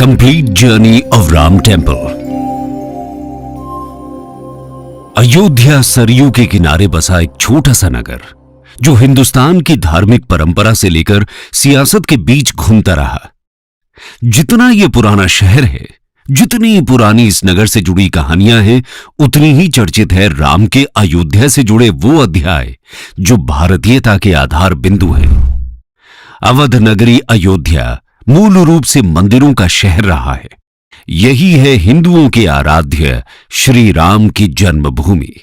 Complete journey of Ram temple. Ayodhya Saryu के किनारे बसा एक छोटा सा नगर जो हिंदुस्तान की धार्मिक परंपरा से लेकर सियासत के बीच घूमता रहा। जितना यह पुराना शहर है, जितनी पुरानी इस नगर से जुड़ी कहानियां हैं, उतनी ही चर्चित है राम के अयोध्या से जुड़े वो अध्याय जो भारतीयता के आधार बिंदु हैं। अवध नगरी अयोध्या मूल रूप से मंदिरों का शहर रहा है। यही है हिंदुओं के आराध्य श्री राम की जन्मभूमि।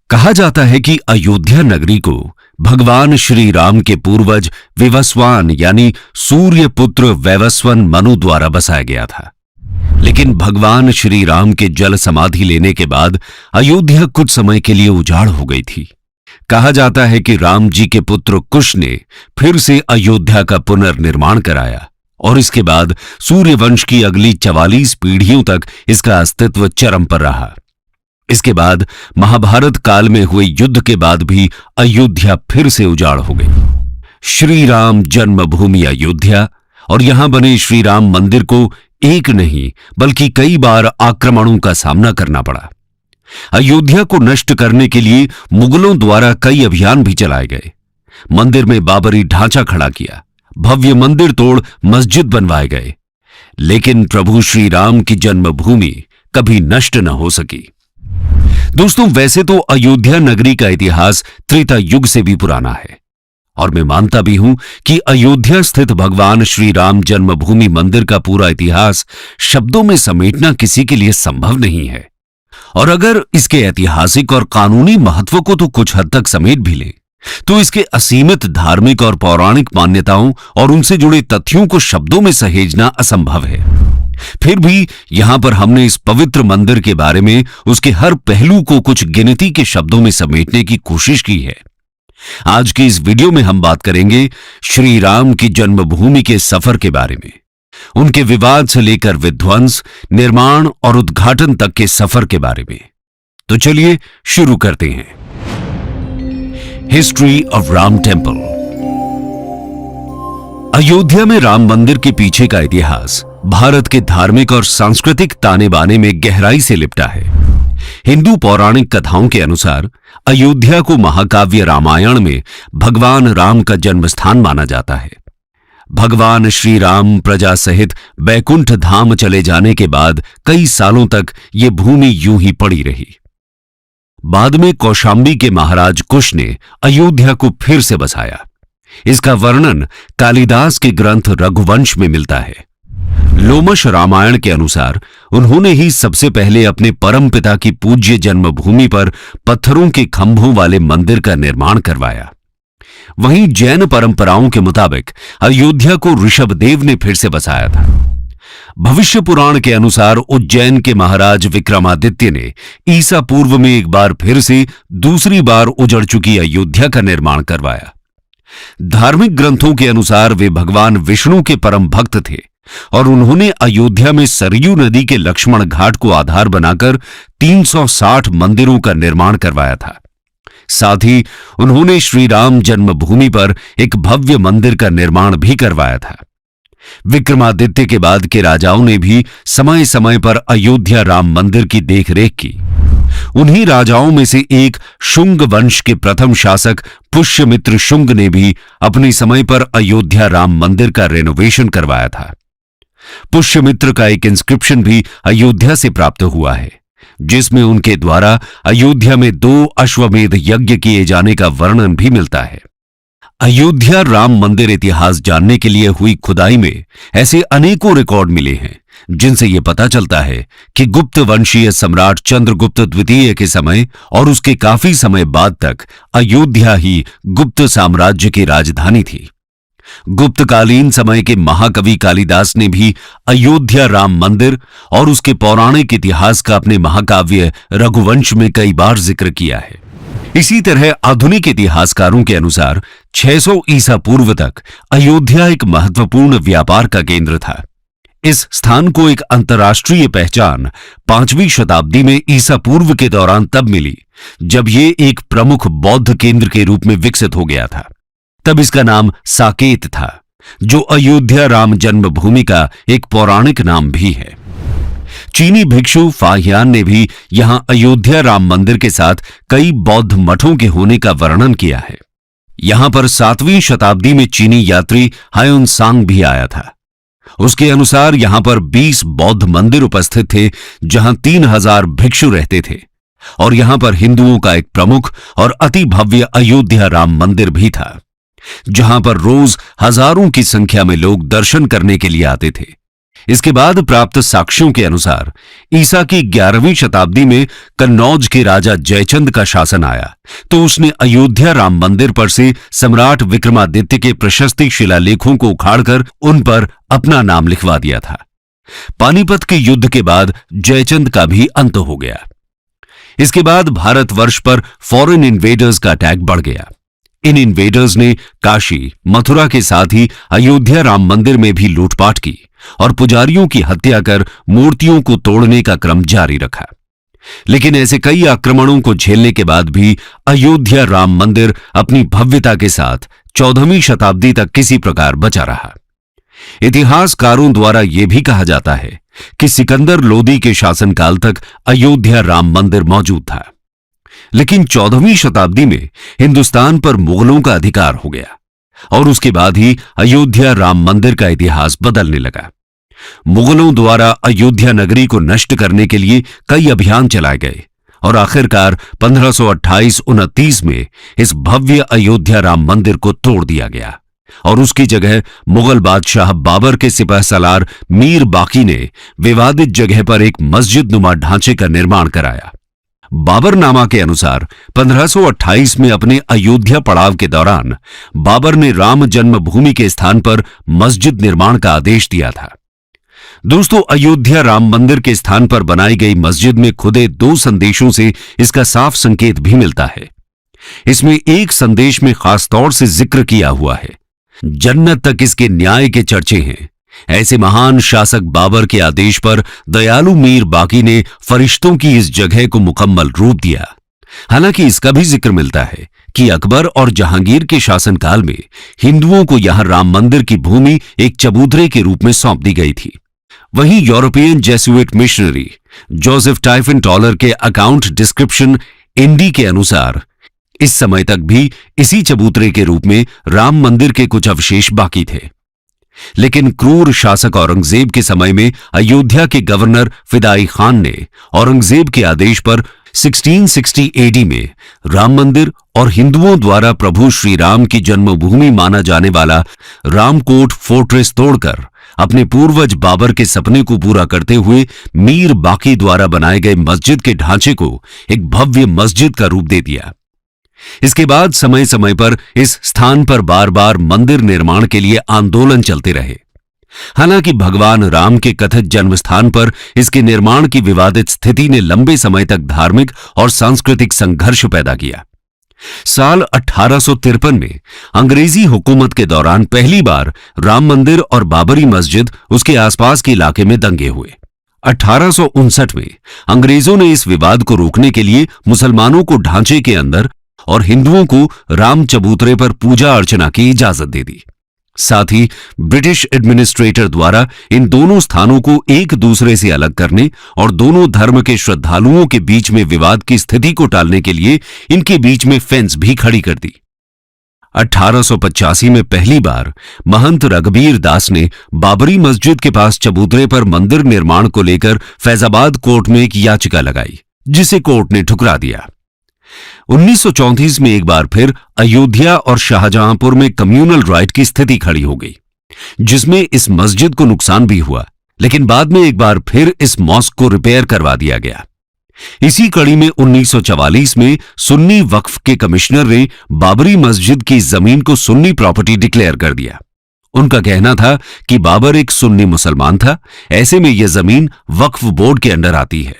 कहा जाता है कि अयोध्या नगरी को भगवान श्री राम के पूर्वज विवस्वान यानी सूर्य पुत्र वैवस्वन मनु द्वारा बसाया गया था। लेकिन भगवान श्री राम के जल समाधि लेने के बाद अयोध्या कुछ समय के लिए उजाड़ हो गई थी। कहा जाता है कि राम जी के पुत्र कुश ने फिर से अयोध्या का पुनर्निर्माण कराया और इसके बाद सूर्यवंश की अगली 44 पीढ़ियों तक इसका अस्तित्व चरम पर रहा। इसके बाद महाभारत काल में हुए युद्ध के बाद भी अयोध्या फिर से उजाड़ हो गई। श्री राम जन्मभूमि अयोध्या और यहां बने श्री राम मंदिर को एक नहीं बल्कि कई बार आक्रमणों का सामना करना पड़ा। अयोध्या को नष्ट करने के लिए मुगलों द्वारा कई अभियान भी चलाए गए। मंदिर में बाबरी ढांचा खड़ा किया, भव्य मंदिर तोड़ मस्जिद बनवाए गए, लेकिन प्रभु श्री राम की जन्मभूमि कभी नष्ट न हो सकी। दोस्तों, वैसे तो अयोध्या नगरी का इतिहास त्रेता युग से भी पुराना है और मैं मानता भी हूं कि अयोध्या स्थित भगवान श्री राम जन्मभूमि मंदिर का पूरा इतिहास शब्दों में समेटना किसी के लिए संभव नहीं है। और अगर इसके ऐतिहासिक और कानूनी महत्व को तो कुछ हद तक समेट भी ले, तो इसके असीमित धार्मिक और पौराणिक मान्यताओं और उनसे जुड़े तथ्यों को शब्दों में सहेजना असंभव है। फिर भी यहां पर हमने इस पवित्र मंदिर के बारे में उसके हर पहलू को कुछ गिनती के शब्दों में समेटने की कोशिश की है। आज की इस वीडियो में हम बात करेंगे श्री राम की जन्मभूमि के सफर के बारे में, उनके विवाद से लेकर विध्वंस, निर्माण और उद्घाटन तक के सफर के बारे में। तो चलिए शुरू करते हैं। History of Ram temple. Ayodhya में राम मंदिर के पीछे का इतिहास भारत के धार्मिक और सांस्कृतिक ताने बाने में गहराई से लिपटा है। हिंदू पौराणिक कथाओं के अनुसार अयोध्या को महाकाव्य रामायण में भगवान राम का जन्मस्थान माना जाता है। भगवान श्री राम प्रजा सहित बैकुंठ धाम चले जाने के बाद कई सालों तक ये भूमि यूं ही पड़ी रही। बाद में कौशांबी के महाराज कुश ने अयोध्या को फिर से बसाया। इसका वर्णन कालिदास के ग्रंथ रघुवंश में मिलता है। लोमश रामायण के अनुसार उन्होंने ही सबसे पहले अपने परमपिता की पूज्य जन्मभूमि पर पत्थरों के खंभों वाले मंदिर का निर्माण करवाया। वहीं जैन परंपराओं के मुताबिक अयोध्या को ऋषभदेव ने फिर से बसाया था। भविष्य पुराण के अनुसार उज्जैन के महाराज विक्रमादित्य ने ईसा पूर्व में एक बार फिर से दूसरी बार उजड़ चुकी अयोध्या का निर्माण करवाया। धार्मिक ग्रंथों के अनुसार वे भगवान विष्णु के परम भक्त थे और उन्होंने अयोध्या में सरयू नदी के लक्ष्मण घाट को आधार बनाकर 360 मंदिरों का निर्माण करवाया था। साथ ही उन्होंने श्री राम जन्मभूमि पर एक भव्य मंदिर का निर्माण भी करवाया था। विक्रमादित्य के बाद के राजाओं ने भी समय समय पर अयोध्या राम मंदिर की देखरेख की। उन्हीं राजाओं में से एक शुंग वंश के प्रथम शासक पुष्यमित्र शुंग ने भी अपने समय पर अयोध्या राम मंदिर का रेनोवेशन करवाया था। पुष्यमित्र का एक इंस्क्रिप्शन भी अयोध्या से प्राप्त हुआ है, जिसमें उनके द्वारा अयोध्या में 2 अश्वमेध यज्ञ किए जाने का वर्णन भी मिलता है। अयोध्या राम मंदिर इतिहास जानने के लिए हुई खुदाई में ऐसे अनेकों रिकॉर्ड मिले हैं, जिनसे यह पता चलता है कि गुप्त वंशीय सम्राट चंद्रगुप्त द्वितीय के समय और उसके काफी समय बाद तक अयोध्या ही गुप्त साम्राज्य की राजधानी थी। गुप्तकालीन समय के महाकवि कालिदास ने भी अयोध्या राम मंदिर और उसके पौराणिक इतिहास का अपने महाकाव्य रघुवंश में कई बार जिक्र किया है। इसी तरह आधुनिक इतिहासकारों के अनुसार 600 ईसा पूर्व तक अयोध्या एक महत्वपूर्ण व्यापार का केंद्र था। इस स्थान को एक अंतर्राष्ट्रीय पहचान 5वीं शताब्दी में ईसा पूर्व के दौरान तब मिली, जब ये एक प्रमुख बौद्ध केंद्र के रूप में विकसित हो गया था। तब इसका नाम साकेत था, जो अयोध्या राम जन्मभूमि का एक पौराणिक नाम भी है। चीनी भिक्षु फाहियान ने भी यहां अयोध्या राम मंदिर के साथ कई बौद्ध मठों के होने का वर्णन किया है। यहां पर 7वीं शताब्दी में चीनी यात्री हायोनसांग भी आया था। उसके अनुसार यहां पर 20 बौद्ध मंदिर उपस्थित थे, जहां 3000 भिक्षु रहते थे, और यहां पर हिंदुओं का एक प्रमुख और अति भव्य अयोध्या राम मंदिर भी था, जहां पर रोज हजारों की संख्या में लोग दर्शन करने के लिए आते थे। इसके बाद प्राप्त साक्ष्यों के अनुसार ईसा की 11वीं शताब्दी में कन्नौज के राजा जयचंद का शासन आया, तो उसने अयोध्या राम मंदिर पर से सम्राट विक्रमादित्य के प्रशस्ति शिलालेखों को उखाड़कर उन पर अपना नाम लिखवा दिया था। पानीपत के युद्ध के बाद जयचंद का भी अंत हो गया। इसके बाद भारतवर्ष पर फॉरेन इन्वेडर्स का अटैक बढ़ गया। इन इन्वेडर्स ने काशी, मथुरा के साथ ही अयोध्या राम मंदिर में भी लूटपाट की और पुजारियों की हत्या कर मूर्तियों को तोड़ने का क्रम जारी रखा। लेकिन ऐसे कई आक्रमणों को झेलने के बाद भी अयोध्या राम मंदिर अपनी भव्यता के साथ 14वीं शताब्दी तक किसी प्रकार बचा रहा। इतिहासकारों द्वारा यह भी कहा जाता है कि सिकंदर लोदी के शासनकाल तक अयोध्या राम मंदिर मौजूद था, लेकिन 14वीं शताब्दी में हिंदुस्तान पर मुगलों का अधिकार हो गया और उसके बाद ही अयोध्या राम मंदिर का इतिहास बदलने लगा। मुगलों द्वारा अयोध्या नगरी को नष्ट करने के लिए कई अभियान चलाए गए और आखिरकार 1528-29 में इस भव्य अयोध्या राम मंदिर को तोड़ दिया गया और उसकी जगह मुगल बादशाह बाबर के सिपह सलार मीर बाकी ने विवादित जगह पर एक मस्जिद नुमा ढांचे का निर्माण कराया। बाबरनामा के अनुसार 1528 में अपने अयोध्या पड़ाव के दौरान बाबर ने राम जन्मभूमि के स्थान पर मस्जिद निर्माण का आदेश दिया था। दोस्तों, अयोध्या राम मंदिर के स्थान पर बनाई गई मस्जिद में खुदे 2 संदेशों से इसका साफ संकेत भी मिलता है। इसमें एक संदेश में खास तौर से जिक्र किया हुआ है, जन्नत तक इसके न्याय के चर्चे हैं। ऐसे महान शासक बाबर के आदेश पर दयालु मीर बाकी ने फरिश्तों की इस जगह को मुकम्मल रूप दिया। हालांकि इसका भी जिक्र मिलता है कि अकबर और जहांगीर के शासनकाल में हिंदुओं को यहां राम मंदिर की भूमि एक चबूतरे के रूप में सौंप दी गई थी। वहीं European Jesuit missionary Joseph Tieffenthaler के अकाउंट डिस्क्रिप्शन इंडी के अनुसार इस समय तक भी इसी चबूतरे के रूप में राम मंदिर के कुछ अवशेष बाकी थे। लेकिन क्रूर शासक औरंगजेब के समय में अयोध्या के गवर्नर फिदाई खान ने औरंगजेब के आदेश पर 1660 एडी में राम मंदिर और हिंदुओं द्वारा प्रभु श्री राम की जन्मभूमि माना जाने वाला रामकोट फोर्ट्रेस तोड़कर अपने पूर्वज बाबर के सपने को पूरा करते हुए मीर बाकी द्वारा बनाए गए मस्जिद के ढांचे को एक भव्य मस्जिद का रूप दे दिया। इसके बाद समय समय पर इस स्थान पर बार बार मंदिर निर्माण के लिए आंदोलन चलते रहे। हालांकि भगवान राम के कथित जन्म स्थान पर इसके निर्माण की विवादित स्थिति ने लंबे समय तक धार्मिक और सांस्कृतिक संघर्ष पैदा किया। साल 1853 में अंग्रेजी हुकूमत के दौरान पहली बार राम मंदिर और बाबरी मस्जिद उसके आसपास के इलाके में दंगे हुए। 1859 में अंग्रेजों ने इस विवाद को रोकने के लिए मुसलमानों को ढांचे के अंदर और हिंदुओं को राम चबूतरे पर पूजा अर्चना की इजाजत दे दी। साथ ही ब्रिटिश एडमिनिस्ट्रेटर द्वारा इन दोनों स्थानों को एक दूसरे से अलग करने और दोनों धर्म के श्रद्धालुओं के बीच में विवाद की स्थिति को टालने के लिए इनके बीच में फेंस भी खड़ी कर दी। 1885 में पहली बार महंत रघबीर दास ने बाबरी मस्जिद के पास चबूतरे पर मंदिर निर्माण को लेकर फैजाबाद कोर्ट में एक याचिका लगाई, जिसे कोर्ट ने ठुकरा दिया। 1934 में एक बार फिर अयोध्या और शाहजहांपुर में कम्युनल राइट की स्थिति खड़ी हो गई, जिसमें इस मस्जिद को नुकसान भी हुआ, लेकिन बाद में एक बार फिर इस मॉस्क को रिपेयर करवा दिया गया। इसी कड़ी में 1944 में सुन्नी वक्फ के कमिश्नर ने बाबरी मस्जिद की जमीन को सुन्नी प्रॉपर्टी डिक्लेयर कर दिया। उनका कहना था कि बाबर एक सुन्नी मुसलमान था, ऐसे में यह जमीन वक्फ बोर्ड के अंडर आती है।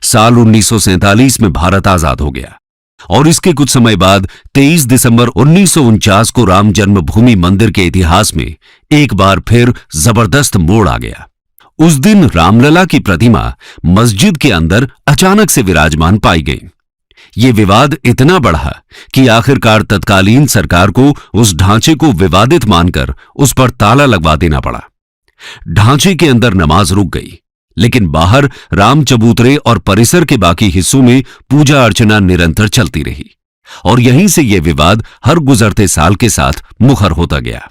साल 1947 में भारत आजाद हो गया और इसके कुछ समय बाद 23 दिसंबर 1949 को राम जन्मभूमि मंदिर के इतिहास में एक बार फिर जबरदस्त मोड़ आ गया। उस दिन रामलला की प्रतिमा मस्जिद के अंदर अचानक से विराजमान पाई गई। ये विवाद इतना बढ़ा कि आखिरकार तत्कालीन सरकार को उस ढांचे को विवादित मानकर उस पर ताला लगवा देना पड़ा। ढांचे के अंदर नमाज रुक गई, लेकिन बाहर राम चबूतरे और परिसर के बाकी हिस्सों में पूजा अर्चना निरंतर चलती रही और यहीं से यह विवाद हर गुजरते साल के साथ मुखर होता गया।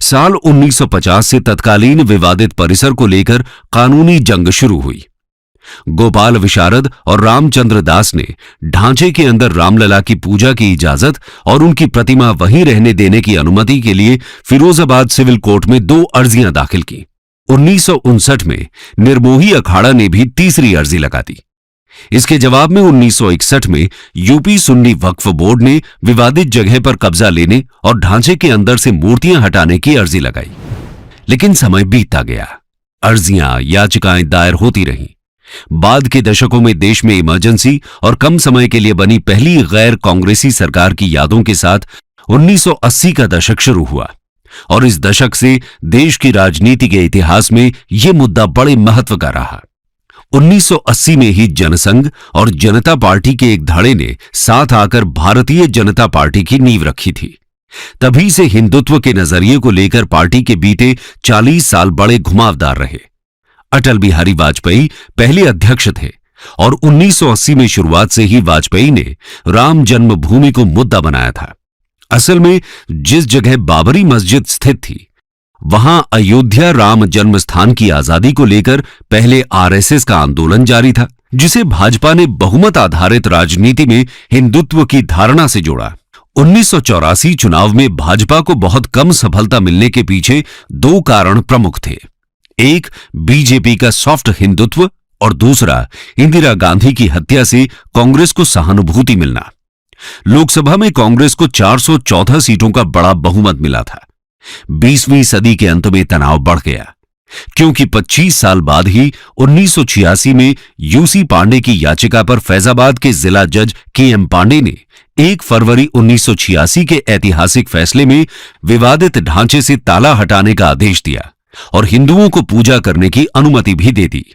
साल 1950 से तत्कालीन विवादित परिसर को लेकर कानूनी जंग शुरू हुई। गोपाल विशारद और रामचंद्र दास ने ढांचे के अंदर रामलला की पूजा की इजाजत और उनकी प्रतिमा वहीं रहने देने की अनुमति के लिए फिरोजाबाद सिविल कोर्ट में 2 अर्जियां दाखिल की। 1959 में निर्मोही अखाड़ा ने भी तीसरी अर्जी लगा दी। इसके जवाब में 1961 में यूपी सुन्नी वक्फ बोर्ड ने विवादित जगह पर कब्जा लेने और ढांचे के अंदर से मूर्तियां हटाने की अर्जी लगाई, लेकिन समय बीतता गया। अर्जियां याचिकाएं दायर होती रहीं। बाद के दशकों में देश में इमरजेंसी और कम समय के लिए बनी पहली गैर कांग्रेसी सरकार की यादों के साथ 1980 का दशक शुरू हुआ और इस दशक से देश की राजनीति के इतिहास में यह मुद्दा बड़े महत्व का रहा। 1980 में ही जनसंघ और जनता पार्टी के एक धड़े ने साथ आकर भारतीय जनता पार्टी की नींव रखी थी। तभी से हिंदुत्व के नजरिए को लेकर पार्टी के बीते 40 साल बड़े घुमावदार रहे। अटल बिहारी वाजपेयी पहले अध्यक्ष थे और 1980 में शुरुआत से ही वाजपेयी ने राम जन्मभूमि को मुद्दा बनाया था। असल में जिस जगह बाबरी मस्जिद स्थित थी, वहां अयोध्या राम जन्म स्थान की आजादी को लेकर पहले आरएसएस का आंदोलन जारी था, जिसे भाजपा ने बहुमत आधारित राजनीति में हिंदुत्व की धारणा से जोड़ा। 1984 चुनाव में भाजपा को बहुत कम सफलता मिलने के पीछे 2 कारण प्रमुख थे। एक, बीजेपी का सॉफ्ट हिंदुत्व और दूसरा, इंदिरा गांधी की हत्या से कांग्रेस को सहानुभूति मिलना। लोकसभा में कांग्रेस को 414 सीटों का बड़ा बहुमत मिला था। 20वीं सदी के अंत में तनाव बढ़ गया, क्योंकि 25 साल बाद ही 1986 में यूसी पांडे की याचिका पर फैजाबाद के जिला जज केएम पांडे ने 1 फरवरी 1986 के ऐतिहासिक फैसले में विवादित ढांचे से ताला हटाने का आदेश दिया और हिंदुओं को पूजा करने की अनुमति भी दे दी।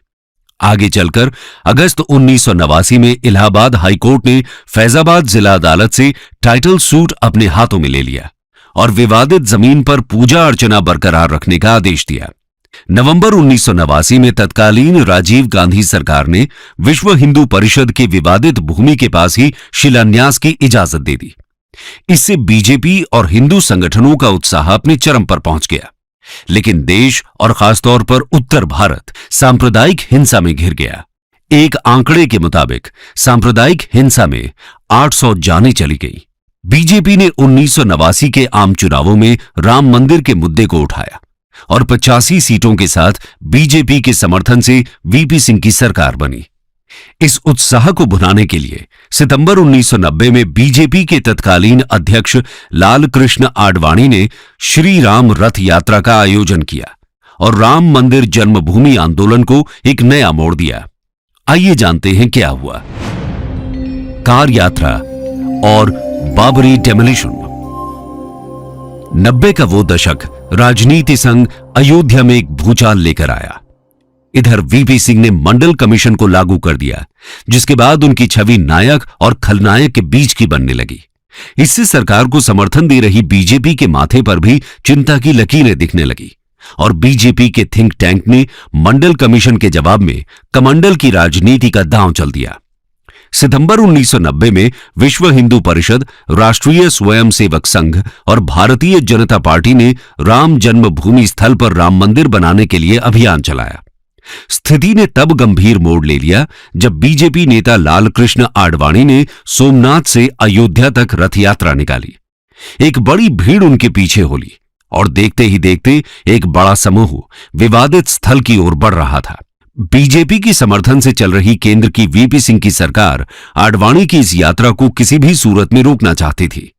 आगे चलकर अगस्त 1989 में इलाहाबाद हाईकोर्ट ने फैजाबाद जिला अदालत से टाइटल सूट अपने हाथों में ले लिया और विवादित जमीन पर पूजा अर्चना बरकरार रखने का आदेश दिया। नवंबर 1989 में तत्कालीन राजीव गांधी सरकार ने विश्व हिंदू परिषद के विवादित भूमि के पास ही शिलान्यास की इजाजत दे दी। इससे बीजेपी और हिंदू संगठनों का उत्साह अपने चरम पर पहुंच गया, लेकिन देश और खासतौर पर उत्तर भारत सांप्रदायिक हिंसा में घिर गया। एक आंकड़े के मुताबिक सांप्रदायिक हिंसा में 800 जानें चली गई। बीजेपी ने 1989 के आम चुनावों में राम मंदिर के मुद्दे को उठाया और 85 सीटों के साथ बीजेपी के समर्थन से वीपी सिंह की सरकार बनी। इस उत्साह को भुनाने के लिए सितंबर 1990 में बीजेपी के तत्कालीन अध्यक्ष लाल कृष्ण आडवाणी ने श्री राम रथ यात्रा का आयोजन किया और राम मंदिर जन्मभूमि आंदोलन को एक नया मोड़ दिया। आइए जानते हैं क्या हुआ। कार यात्रा और बाबरी डेमोलिशन। 90 का वो दशक राजनीति संग अयोध्या में एक भूचाल लेकर आया। इधर वीपी सिंह ने मंडल कमीशन को लागू कर दिया, जिसके बाद उनकी छवि नायक और खलनायक के बीच की बनने लगी। इससे सरकार को समर्थन दे रही बीजेपी के माथे पर भी चिंता की लकीरें दिखने लगी और बीजेपी के थिंक टैंक ने मंडल कमीशन के जवाब में कमंडल की राजनीति का दांव चल दिया। सितंबर 1990 में विश्व हिंदू परिषद, राष्ट्रीय स्वयंसेवक संघ और भारतीय जनता पार्टी ने राम जन्मभूमि स्थल पर राम मंदिर बनाने के लिए अभियान चलाया। स्थिति ने तब गंभीर मोड़ ले लिया जब बीजेपी नेता लाल कृष्ण आडवाणी ने सोमनाथ से अयोध्या तक रथ यात्रा निकाली। एक बड़ी भीड़ उनके पीछे होली और देखते ही देखते एक बड़ा समूह विवादित स्थल की ओर बढ़ रहा था। बीजेपी की समर्थन से चल रही केंद्र की वीपी सिंह की सरकार आडवाणी की इस यात्रा को किसी भी सूरत में रोकना चाहती थी।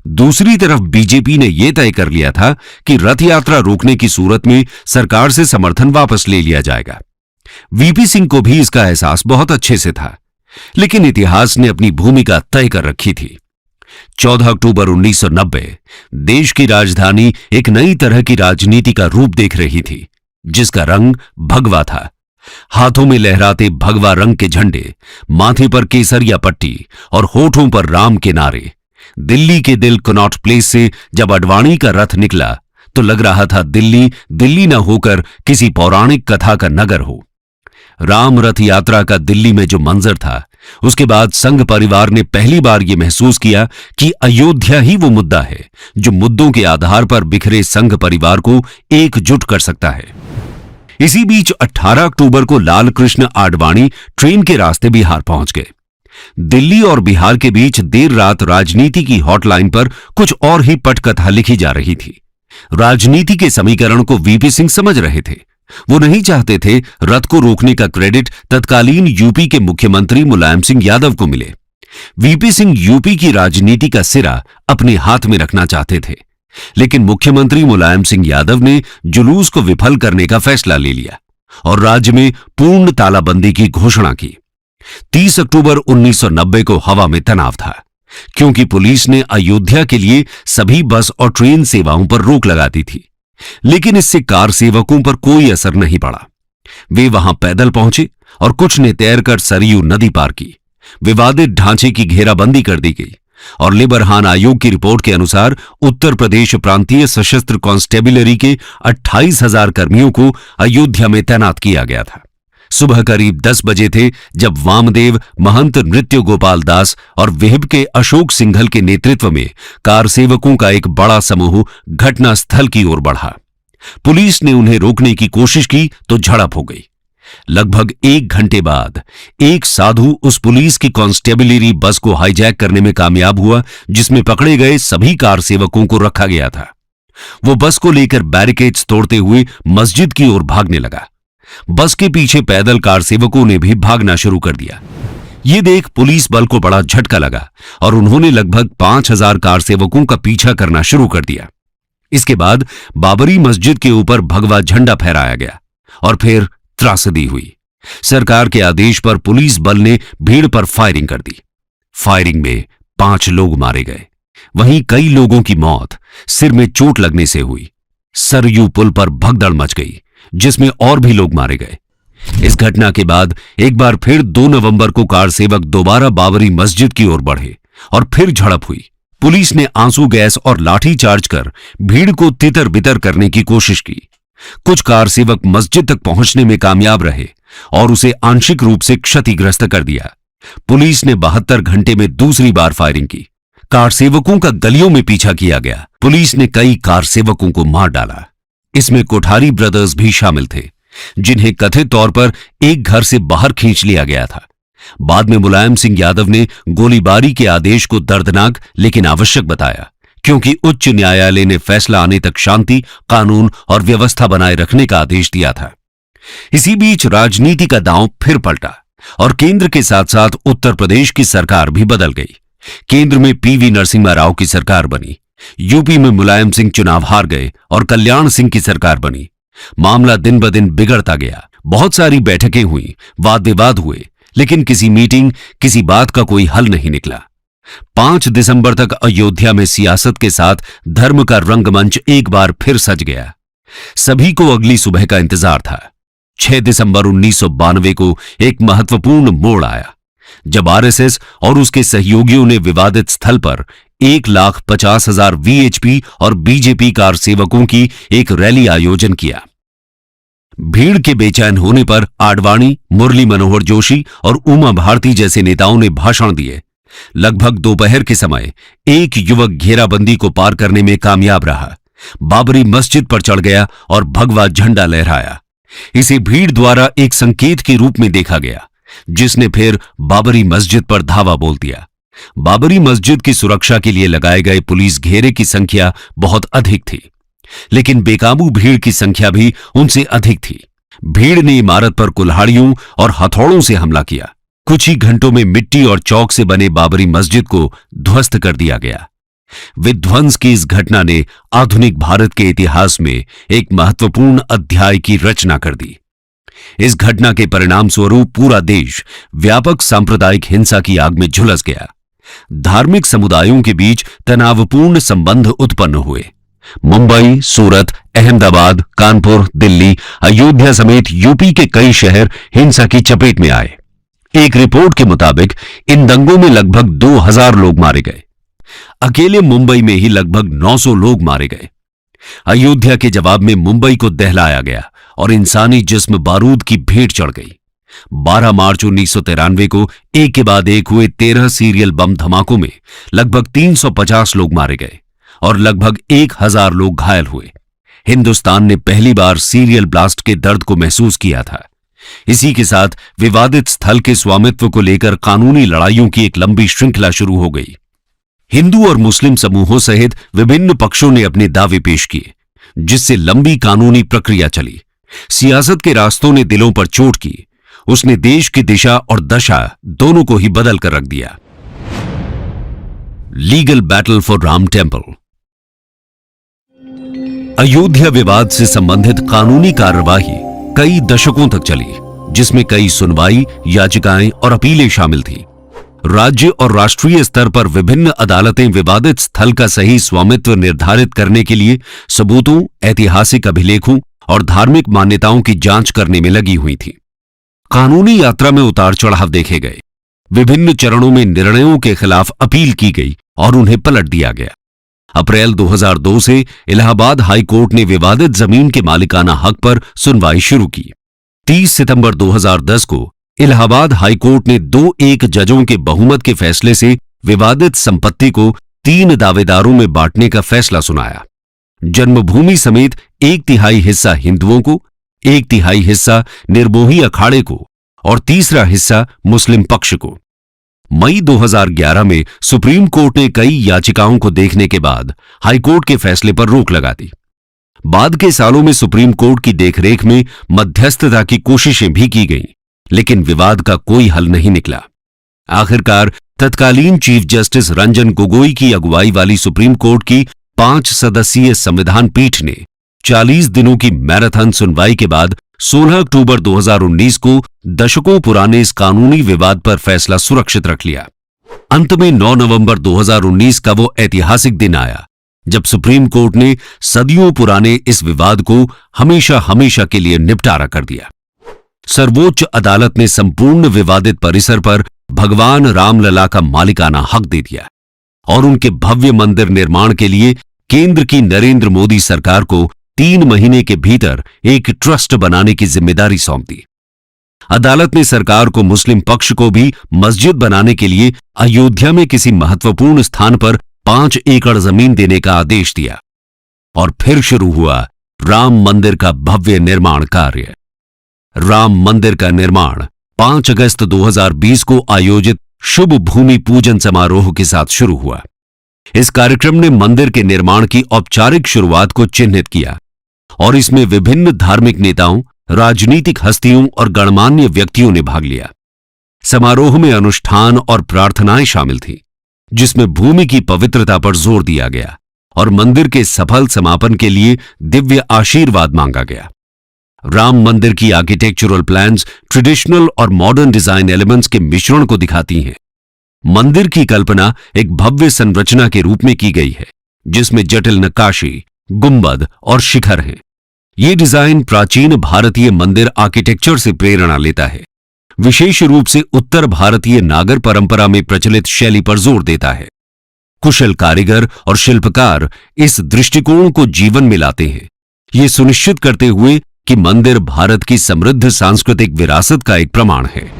दूसरी तरफ बीजेपी ने यह तय कर लिया था कि रथ यात्रा रोकने की सूरत में सरकार से समर्थन वापस ले लिया जाएगा। वीपी सिंह को भी इसका एहसास बहुत अच्छे से था, लेकिन इतिहास ने अपनी भूमिका तय कर रखी थी। 14 अक्टूबर 1990 देश की राजधानी एक नई तरह की राजनीति का रूप देख रही थी, जिसका रंग भगवा था हाथों में लहराते भगवा रंग के झंडे, माथे पर केसरिया पट्टी और होठों पर राम के नारे। दिल्ली के दिल कनॉट प्लेस से जब अडवाणी का रथ निकला तो लग रहा था दिल्ली दिल्ली न होकर किसी पौराणिक कथा का नगर हो। राम रथ यात्रा का दिल्ली में जो मंजर था, उसके बाद संघ परिवार ने पहली बार यह महसूस किया कि अयोध्या ही वो मुद्दा है जो मुद्दों के आधार पर बिखरे संघ परिवार को एकजुट कर सकता है। इसी बीच 18 अक्टूबर को लाल कृष्ण आडवाणी ट्रेन के रास्ते बिहार पहुंच गए। दिल्ली और बिहार के बीच देर रात राजनीति की हॉटलाइन पर कुछ और ही पटकथा लिखी जा रही थी। राजनीति के समीकरण को वीपी सिंह समझ रहे थे। वो नहीं चाहते थे रथ को रोकने का क्रेडिट तत्कालीन यूपी के मुख्यमंत्री मुलायम सिंह यादव को मिले। वीपी सिंह यूपी की राजनीति का सिरा अपने हाथ में रखना चाहते थे, लेकिन मुख्यमंत्री मुलायम सिंह यादव ने जुलूस को विफल करने का फैसला ले लिया और राज्य में पूर्ण तालाबंदी की घोषणा की। 30 अक्टूबर 1990 को हवा में तनाव था, क्योंकि पुलिस ने अयोध्या के लिए सभी बस और ट्रेन सेवाओं पर रोक लगा दी थी, लेकिन इससे कार सेवकों पर कोई असर नहीं पड़ा। वे वहां पैदल पहुंचे और कुछ ने तैरकर सरयू नदी पार की। विवादित ढांचे की घेराबंदी कर दी गई और लिबरहान आयोग की रिपोर्ट के अनुसार उत्तर प्रदेश प्रांतीय सशस्त्र कांस्टेबलरी के 28,000 कर्मियों को अयोध्या में तैनात किया गया था। सुबह करीब 10 बजे थे जब वामदेव, महंत नृत्य गोपाल दास और विहिब के अशोक सिंघल के नेतृत्व में कार सेवकों का एक बड़ा समूह घटनास्थल की ओर बढ़ा। पुलिस ने उन्हें रोकने की कोशिश की तो झड़प हो गई। लगभग 1 घंटे बाद एक साधु उस पुलिस की कांस्टेबलरी बस को हाईजैक करने में कामयाब हुआ, जिसमें पकड़े गए सभी कार सेवकों को रखा गया था। वो बस को लेकर बैरिकेड्स तोड़ते हुए मस्जिद की ओर भागने लगा। बस के पीछे पैदल कार सेवकों ने भी भागना शुरू कर दिया। ये देख पुलिस बल को बड़ा झटका लगा और उन्होंने लगभग 5,000 कार सेवकों का पीछा करना शुरू कर दिया। इसके बाद बाबरी मस्जिद के ऊपर भगवा झंडा फहराया गया और फिर त्रासदी हुई। सरकार के आदेश पर पुलिस बल ने भीड़ पर फायरिंग कर दी। फायरिंग में 5 लोग मारे गए। वहीं कई लोगों की मौत सिर में चोट लगने से हुई। सरयू पुल पर भगदड़ मच गई, जिसमें और भी लोग मारे गए। इस घटना के बाद एक बार फिर 2 नवंबर को कार सेवक दोबारा बाबरी मस्जिद की ओर बढ़े और फिर झड़प हुई। पुलिस ने आंसू गैस और लाठी चार्ज कर भीड़ को तितर बितर करने की कोशिश की। कुछ कार सेवक मस्जिद तक पहुंचने में कामयाब रहे और उसे आंशिक रूप से क्षतिग्रस्त कर दिया। पुलिस ने 72 घंटे में दूसरी बार फायरिंग की। कार सेवकों का गलियों में पीछा किया गया। पुलिस ने कई कार सेवकों को मार डाला। इसमें कोठारी ब्रदर्स भी शामिल थे, जिन्हें कथित तौर पर एक घर से बाहर खींच लिया गया था। बाद में मुलायम सिंह यादव ने गोलीबारी के आदेश को दर्दनाक लेकिन आवश्यक बताया, क्योंकि उच्च न्यायालय ने फैसला आने तक शांति, कानून और व्यवस्था बनाए रखने का आदेश दिया था। इसी बीच राजनीति का दांव फिर पलटा और केंद्र के साथ साथ उत्तर प्रदेश की सरकार भी बदल गई। केंद्र में पीवी नरसिम्हा राव की सरकार बनी। यूपी में मुलायम सिंह चुनाव हार गए और कल्याण सिंह की सरकार बनी। मामला दिन ब दिन बिगड़ता गया। बहुत सारी बैठकें हुई, वाद विवाद हुए, लेकिन किसी मीटिंग, किसी बात का कोई हल नहीं निकला। 5 दिसंबर तक अयोध्या में सियासत के साथ धर्म का रंगमंच एक बार फिर सज गया। सभी को अगली सुबह का इंतजार था। 6 दिसंबर 1992 को एक महत्वपूर्ण मोड़ आया, जब आरएसएस और उसके सहयोगियों ने विवादित स्थल पर 1,50,000 वीएचपी और बीजेपी कार सेवकों की एक रैली आयोजन किया। भीड़ के बेचैन होने पर आडवाणी, मुरली मनोहर जोशी और उमा भारती जैसे नेताओं ने भाषण दिए। लगभग दोपहर के समय एक युवक घेराबंदी को पार करने में कामयाब रहा, बाबरी मस्जिद पर चढ़ गया और भगवा झंडा लहराया। इसे भीड़ द्वारा एक संकेत के रूप में देखा गया, जिसने फिर बाबरी मस्जिद पर धावा बोल दिया। बाबरी मस्जिद की सुरक्षा के लिए लगाए गए पुलिस घेरे की संख्या बहुत अधिक थी, लेकिन बेकाबू भीड़ की संख्या भी उनसे अधिक थी। भीड़ ने इमारत पर कुल्हाड़ियों और हथौड़ों से हमला किया। कुछ ही घंटों में मिट्टी और चौक से बने बाबरी मस्जिद को ध्वस्त कर दिया गया। विध्वंस की इस घटना ने आधुनिक भारत के इतिहास में एक महत्वपूर्ण अध्याय की रचना कर दी। इस घटना के परिणाम स्वरूप पूरा देश व्यापक सांप्रदायिक हिंसा की आग में झुलस गया। धार्मिक समुदायों के बीच तनावपूर्ण संबंध उत्पन्न हुए मुंबई, सूरत, अहमदाबाद, कानपुर, दिल्ली, अयोध्या समेत यूपी के कई शहर हिंसा की चपेट में आए। एक रिपोर्ट के मुताबिक इन दंगों में लगभग 2000 लोग मारे गए। अकेले मुंबई में ही लगभग 900 लोग मारे गए। अयोध्या के जवाब में मुंबई को दहलाया गया और इंसानी जिस्म बारूद की भेंट चढ़ गई। 12 मार्च 1993 को एक के बाद एक हुए 13 सीरियल बम धमाकों में लगभग 350 लोग मारे गए और लगभग 1000 लोग घायल हुए। हिंदुस्तान ने पहली बार सीरियल ब्लास्ट के दर्द को महसूस किया था। इसी के साथ विवादित स्थल के स्वामित्व को लेकर कानूनी लड़ाइयों की एक लंबी श्रृंखला शुरू हो गई। हिंदू और मुस्लिम समूहों सहित विभिन्न पक्षों ने अपने दावे पेश किए, जिससे लंबी कानूनी प्रक्रिया चली। सियासत के रास्तों ने दिलों पर चोट की। उसने देश की दिशा और दशा दोनों को ही बदल कर रख दिया। Legal battle for Ram temple. Ayodhya विवाद से संबंधित कानूनी कार्यवाही कई दशकों तक चली, जिसमें कई सुनवाई, याचिकाएं और अपीलें शामिल थीं। राज्य और राष्ट्रीय स्तर पर विभिन्न अदालतें विवादित स्थल का सही स्वामित्व निर्धारित करने के लिए सबूतों, ऐतिहासिक अभिलेखों और धार्मिक मान्यताओं की जांच करने में लगी हुई थीं। कानूनी यात्रा में उतार चढ़ाव देखे गए। विभिन्न चरणों में निर्णयों के खिलाफ अपील की गई और उन्हें पलट दिया गया। अप्रैल 2002 से इलाहाबाद हाई कोर्ट ने विवादित जमीन के मालिकाना हक पर सुनवाई शुरू की। 30 सितंबर 2010 को इलाहाबाद हाई कोर्ट ने 2-1 जजों के बहुमत के फैसले से विवादित संपत्ति को 3 दावेदारों में बांटने का फैसला सुनाया। जन्मभूमि समेत 1/3 हिस्सा हिंदुओं को, 1/3 हिस्सा निर्मोही अखाड़े को और तीसरा हिस्सा मुस्लिम पक्ष को। मई 2011 में सुप्रीम कोर्ट ने कई याचिकाओं को देखने के बाद हाईकोर्ट के फैसले पर रोक लगा दी। बाद के सालों में सुप्रीम कोर्ट की देखरेख में मध्यस्थता की कोशिशें भी की गईं, लेकिन विवाद का कोई हल नहीं निकला। आखिरकार तत्कालीन चीफ जस्टिस रंजन गोगोई की अगुवाई वाली सुप्रीम कोर्ट की 5 सदस्यीय संविधान पीठ ने 40 दिनों की मैराथन सुनवाई के बाद 16 अक्टूबर 2019 को दशकों पुराने इस कानूनी विवाद पर फैसला सुरक्षित रख लिया। अंत में 9 नवंबर 2019 का वो ऐतिहासिक दिन आया जब सुप्रीम कोर्ट ने सदियों पुराने इस विवाद को हमेशा हमेशा के लिए निपटारा कर दिया। सर्वोच्च अदालत ने संपूर्ण विवादित परिसर पर भगवान रामलला का मालिकाना हक दे दिया और उनके भव्य मंदिर निर्माण के लिए केंद्र की नरेंद्र मोदी सरकार को 3 महीने के भीतर एक ट्रस्ट बनाने की जिम्मेदारी सौंप दी। अदालत ने सरकार को मुस्लिम पक्ष को भी मस्जिद बनाने के लिए अयोध्या में किसी महत्वपूर्ण स्थान पर 5 एकड़ जमीन देने का आदेश दिया और फिर शुरू हुआ राम मंदिर का भव्य निर्माण कार्य। राम मंदिर का निर्माण 5 अगस्त 2020 को आयोजित शुभ भूमि पूजन समारोह के साथ शुरू हुआ। इस कार्यक्रम ने मंदिर के निर्माण की औपचारिक शुरुआत को चिन्हित किया और इसमें विभिन्न धार्मिक नेताओं, राजनीतिक हस्तियों और गणमान्य व्यक्तियों ने भाग लिया। समारोह में अनुष्ठान और प्रार्थनाएं शामिल थीं, जिसमें भूमि की पवित्रता पर जोर दिया गया और मंदिर के सफल समापन के लिए दिव्य आशीर्वाद मांगा गया। राम मंदिर की आर्किटेक्चरल प्लान्स ट्रेडिशनल और मॉडर्न डिजाइन एलिमेंट्स के मिश्रण को दिखाती हैं। मंदिर की कल्पना एक भव्य संरचना के रूप में की गई है, जिसमें जटिल नक्काशी, गुंबद और शिखर हैं। ये डिजाइन प्राचीन भारतीय मंदिर आर्किटेक्चर से प्रेरणा लेता है, विशेष रूप से उत्तर भारतीय नागर परंपरा में प्रचलित शैली पर जोर देता है। कुशल कारीगर और शिल्पकार इस दृष्टिकोण को जीवन में लाते हैं, ये सुनिश्चित करते हुए कि मंदिर भारत की समृद्ध सांस्कृतिक विरासत का एक प्रमाण है।